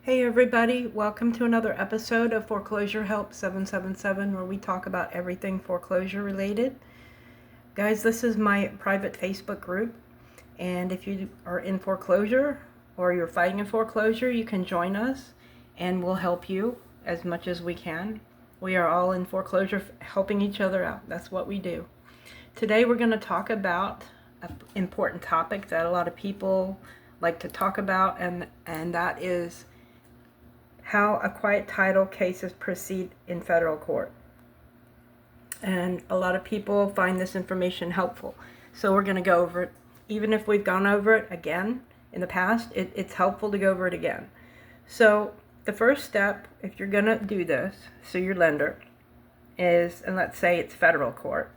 Hey everybody, welcome to another episode of Foreclosure Help 777 where we talk about everything foreclosure related. Guys, this is my private Facebook group, and if you are in foreclosure or you're fighting in foreclosure, you can join us and we'll help you as much as we can. We are all in foreclosure helping each other out. That's what we do. Today we're going to talk about an important topic that a lot of people like to talk about, and that is how a quiet title cases proceed in federal court. And a lot of people find this information helpful. So we're going to go over it. Even if we've gone over it again in the past, it's helpful to go over it again. So the first step, if you're going to do this, so your lender is, and let's say it's federal court,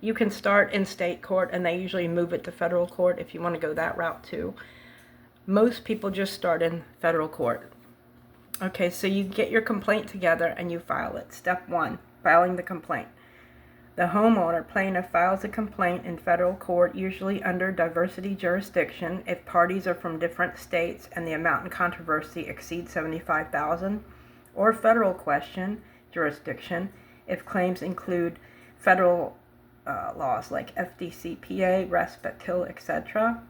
you can start in state court and they usually move it to federal court if you want to go that route too. Most people just start in federal court. Okay, so you get your complaint together and you file it. Step 1, filing the complaint. The homeowner plaintiff files a complaint in federal court, usually under diversity jurisdiction, if parties are from different states and the amount in controversy exceeds $75,000, or federal question jurisdiction, if claims include federal laws like FDCPA, res pectil, etc.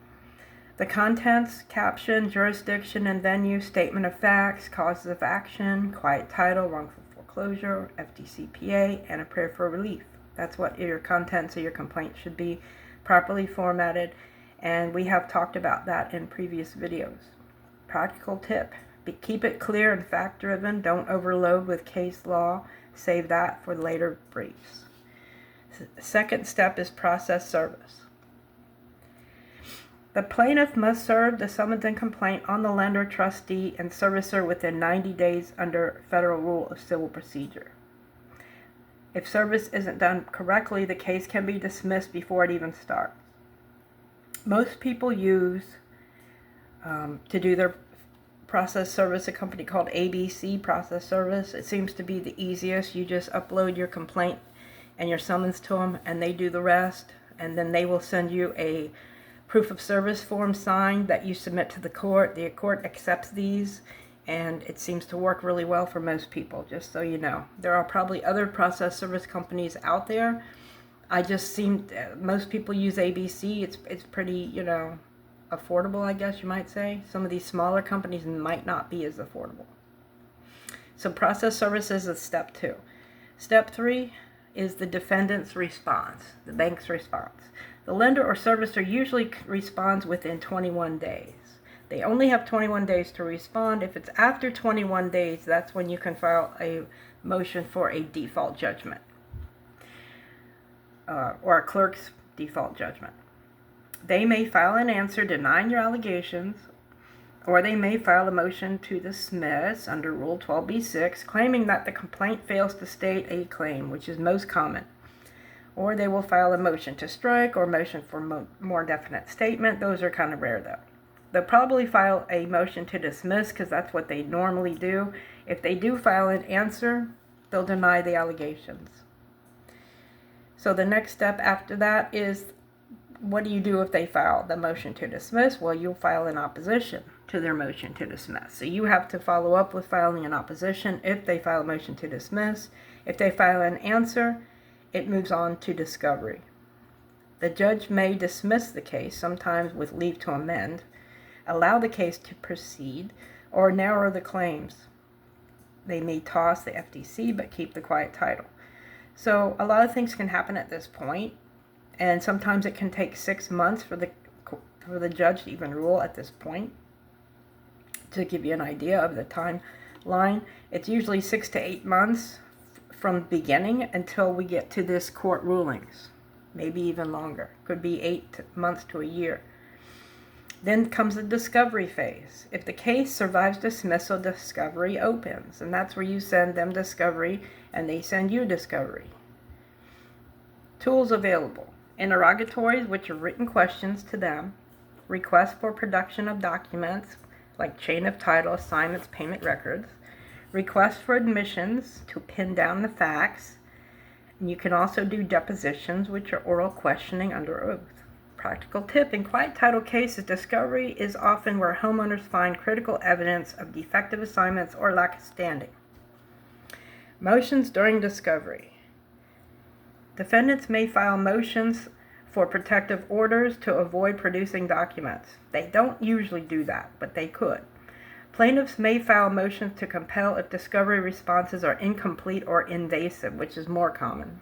The contents, caption, jurisdiction and venue, statement of facts, causes of action, quiet title, wrongful foreclosure, FDCPA, and a prayer for relief. That's what your contents of your complaint should be, properly formatted, and we have talked about that in previous videos. Practical tip, keep it clear and fact-driven. Don't overload with case law. Save that for later briefs. Second step is process service. The plaintiff must serve the summons and complaint on the lender, trustee, and servicer within 90 days under Federal Rule of Civil Procedure. If service isn't done correctly, the case can be dismissed before it even starts. Most people use, to do their process service, a company called ABC Process Service. It seems to be the easiest. You just upload your complaint and your summons to them, and they do the rest, and then they will send you a proof of service form signed that you submit to the court. The court accepts these, and it seems to work really well for most people, just so you know. There are probably other process service companies out there. Most people use ABC. It's pretty, affordable, I guess you might say. Some of these smaller companies might not be as affordable. So process services is step 2. Step 3 is the defendant's response, the bank's response. The lender or servicer usually responds within 21 days. They only have 21 days to respond. If it's after 21 days, that's when you can file a motion for a default judgment, or a clerk's default judgment. They may file an answer denying your allegations, or they may file a motion to dismiss under Rule 12b-6, claiming that the complaint fails to state a claim, which is most common. Or they will file a motion to strike or motion for more definite statement. Those are kind of rare though. They'll probably file a motion to dismiss because that's what they normally do. If they do file an answer, they'll deny the allegations. So the next step after that is, what do you do if they file the motion to dismiss? Well, you'll file an opposition to their motion to dismiss. So you have to follow up with filing an opposition if they file a motion to dismiss. If they file an answer, it moves on to discovery. The judge may dismiss the case, sometimes with leave to amend, allow the case to proceed, or narrow the claims. They may toss the FTC but keep the quiet title. So a lot of things can happen at this point, and sometimes it can take 6 months for the judge to even rule at this point. To give you an idea of the timeline, it's usually 6 to 8 months from beginning until we get to this court rulings, maybe even longer. Could be 8 months to a year. Then comes the discovery phase. If the case survives dismissal, discovery opens, and that's where you send them discovery and they send you discovery. Tools available: interrogatories, which are written questions to them, requests for production of documents like chain of title, assignments, payment records, requests for admissions to pin down the facts, and you can also do depositions, which are oral questioning under oath. Practical tip: in quiet title cases, discovery is often where homeowners find critical evidence of defective assignments or lack of standing. Motions during discovery. Defendants may file motions for protective orders to avoid producing documents. They don't usually do that, but they could. Plaintiffs may file motions to compel if discovery responses are incomplete or invasive, which is more common.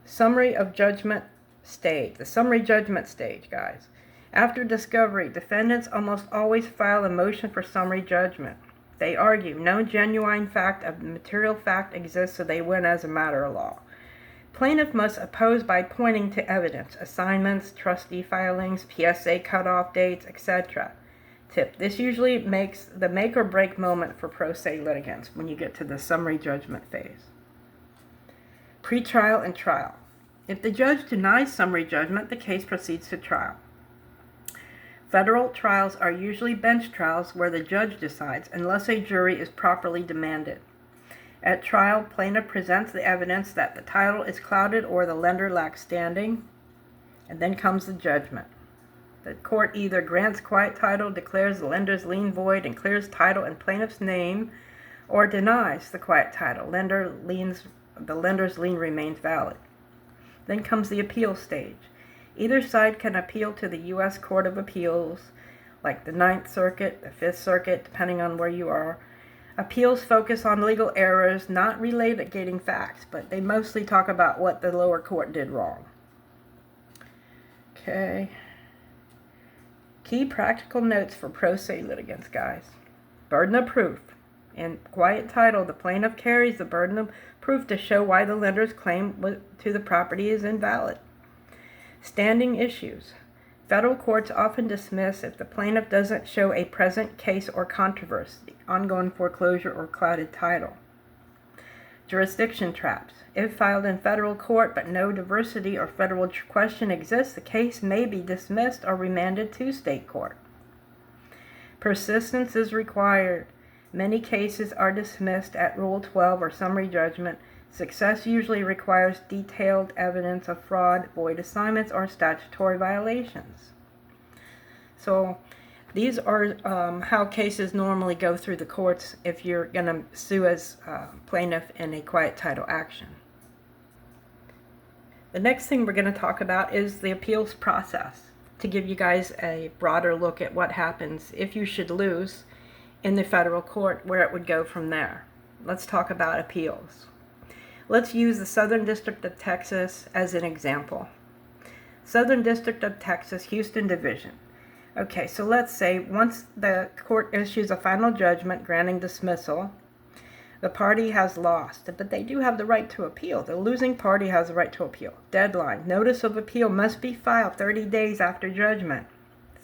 Summary of judgment stage. The summary judgment stage, guys. After discovery, defendants almost always file a motion for summary judgment. They argue no genuine fact of material fact exists, so they win as a matter of law. Plaintiff must oppose by pointing to evidence, assignments, trustee filings, PSA cutoff dates, etc. Tip: this usually makes the make or break moment for pro se litigants when you get to the summary judgment phase. Pretrial and trial. If the judge denies summary judgment, the case proceeds to trial. Federal trials are usually bench trials where the judge decides unless a jury is properly demanded. At trial, plaintiff presents the evidence that the title is clouded or the lender lacks standing, and then comes the judgment. The court either grants quiet title, declares the lender's lien void, and clears title in plaintiff's name, or denies the quiet title. The lender's lien remains valid. Then comes the appeal stage. Either side can appeal to the U.S. Court of Appeals, like the Ninth Circuit, the Fifth Circuit, depending on where you are. Appeals focus on legal errors, not litigating facts, but they mostly talk about what the lower court did wrong. Okay. Key practical notes for pro se litigants, guys. Burden of proof. In quiet title, the plaintiff carries the burden of proof to show why the lender's claim to the property is invalid. Standing issues. Federal courts often dismiss if the plaintiff doesn't show a present case or controversy, ongoing foreclosure, or clouded title. Jurisdiction traps. If filed in federal court but no diversity or federal question exists, the case may be dismissed or remanded to state court. Persistence is required. Many cases are dismissed at Rule 12 or summary judgment. Success usually requires detailed evidence of fraud, void assignments, or statutory violations. So these are how cases normally go through the courts if you're going to sue as plaintiff in a quiet title action. The next thing we're going to talk about is the appeals process, to give you guys a broader look at what happens if you should lose in the federal court, where it would go from there. Let's talk about appeals. Let's use the Southern District of Texas as an example. Southern District of Texas, Houston Division. Okay, so let's say once the court issues a final judgment granting dismissal, the party has lost, but they do have the right to appeal. The losing party has the right to appeal. Deadline. Notice of appeal must be filed 30 days after judgment.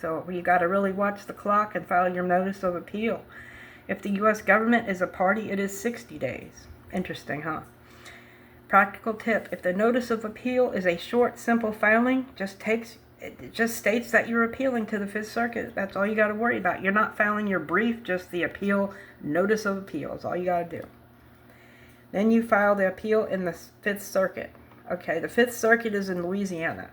So you got to really watch the clock and file your notice of appeal. If the U.S. government is a party, it is 60 days. Interesting, huh? Practical tip: if the notice of appeal is a short, simple filing, it just states that you're appealing to the Fifth Circuit. That's all you got to worry about. You're not filing your brief, just the appeal, notice of appeal is all you got to do. Then you file the appeal in the Fifth Circuit. Okay, the Fifth Circuit is in Louisiana.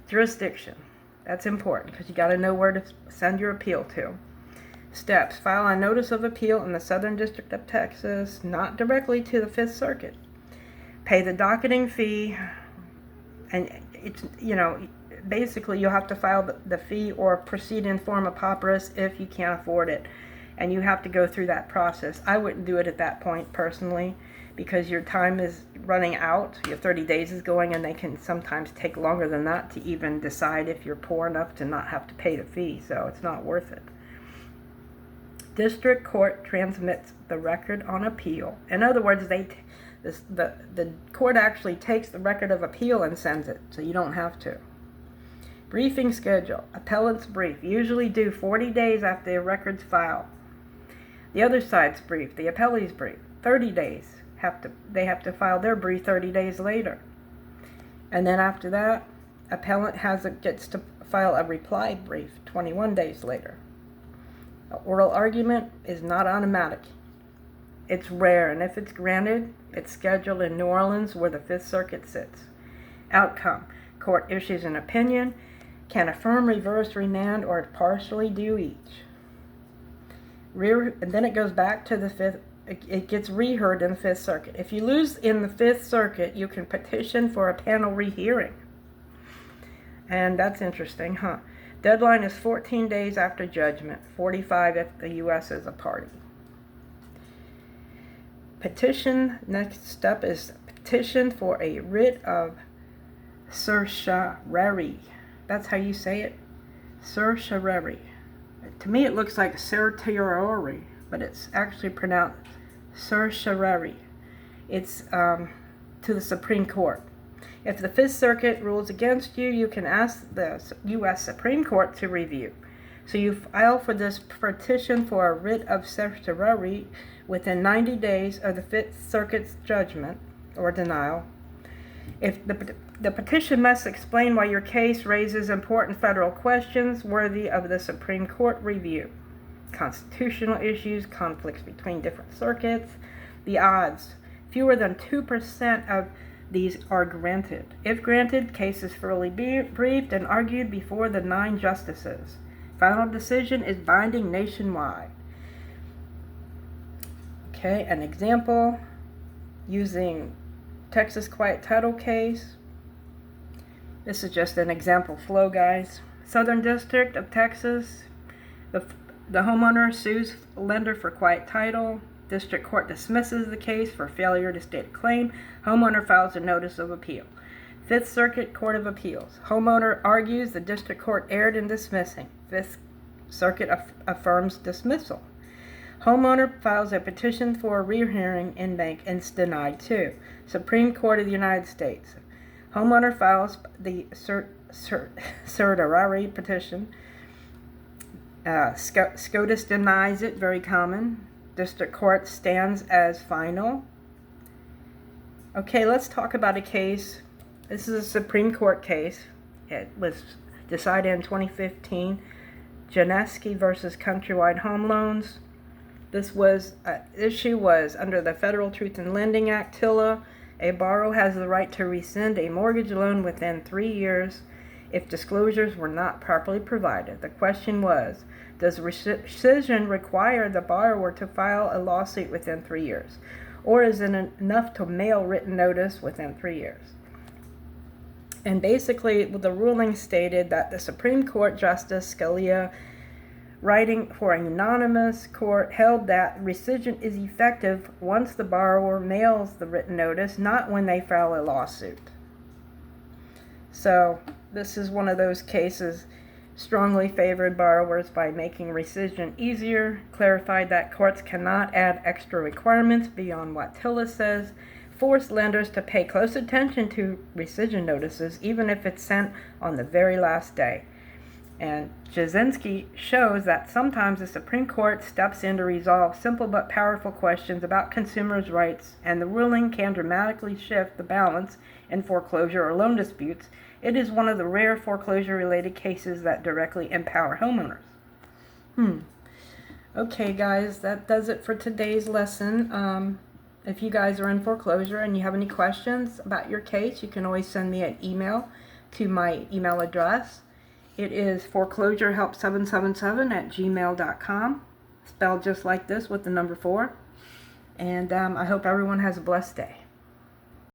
Jurisdiction. That's important because you got to know where to send your appeal to. Steps: file a notice of appeal in the Southern District of Texas, not directly to the Fifth Circuit. Pay the docketing fee, and it's, basically you'll have to file the fee or proceed in form of papyrus if you can't afford it, and you have to go through that process. I wouldn't do it at that point personally, because your time is running out. Your 30 days is going, and they can sometimes take longer than that to even decide if you're poor enough to not have to pay the fee, so it's not worth it. District court transmits the record on appeal. In other words, the court actually takes the record of appeal and sends it, so you don't have to. Briefing schedule. Appellant's brief, usually due 40 days after the record's filed. The other side's brief, the appellee's brief, 30 days. They have to file their brief 30 days later. And then after that, appellant gets to file a reply brief 21 days later. An oral argument is not automatic. It's rare, and if it's granted, it's scheduled in New Orleans, where the Fifth Circuit sits. Outcome. Court issues an opinion, can affirm, reverse, remand, or partially do each. And then it goes back to the Fifth. It gets reheard in the Fifth Circuit. If you lose in the Fifth Circuit, you can petition for a panel rehearing. And that's interesting, huh? Deadline is 14 days after judgment, 45 if the U.S. is a party. Petition, next step is petition for a writ of certiorari. That's how you say it? Certiorari. To me it looks like certiorari, but it's actually pronounced certiorari. It's to the Supreme Court. If the Fifth Circuit rules against you, you can ask the U.S. Supreme Court to review. So you file for this petition for a writ of certiorari within 90 days of the Fifth Circuit's judgment or denial. If the petition must explain why your case raises important federal questions worthy of the Supreme Court review. Constitutional issues, conflicts between different circuits, the odds. Fewer than 2% of these are granted. If granted, case is fully briefed and argued before the 9 justices. Final decision is binding nationwide. Okay, an example using Texas quiet title case. This is just an example flow, guys. Southern District of Texas. The homeowner sues lender for quiet title. District Court dismisses the case for failure to state a claim. Homeowner files a notice of appeal. Fifth Circuit Court of Appeals. Homeowner argues the District Court erred in dismissing. Fifth Circuit affirms dismissal. Homeowner files a petition for a rehearing in bank and it's denied too. Supreme Court of the United States. Homeowner files the certiorari petition. SCOTUS denies it, very common. District Court stands as final. Okay, let's talk about a case. This is a Supreme Court case. It was decided in 2015. Jesinoski versus Countrywide Home Loans. This issue was under the Federal Truth in Lending Act, TILA. A borrower has the right to rescind a mortgage loan within 3 years if disclosures were not properly provided. The question was, does rescission require the borrower to file a lawsuit within 3 years? Or is it enough to mail written notice within 3 years? And basically, the ruling stated that the Supreme Court Justice Scalia, writing for a unanimous court, held that rescission is effective once the borrower mails the written notice, not when they file a lawsuit. So this is one of those cases strongly favored borrowers by making rescission easier, clarified that courts cannot add extra requirements beyond what TILA says, force lenders to pay close attention to rescission notices even if it's sent on the very last day. And Jesinoski shows that sometimes the Supreme Court steps in to resolve simple but powerful questions about consumers' rights, and the ruling can dramatically shift the balance in foreclosure or loan disputes. It is one of the rare foreclosure-related cases that directly empower homeowners. Okay, guys, that does it for today's lesson. If you guys are in foreclosure and you have any questions about your case, you can always send me an email to my email address. It is foreclosurehelp777@gmail.com, spelled just like this with the number 4. And I hope everyone has a blessed day.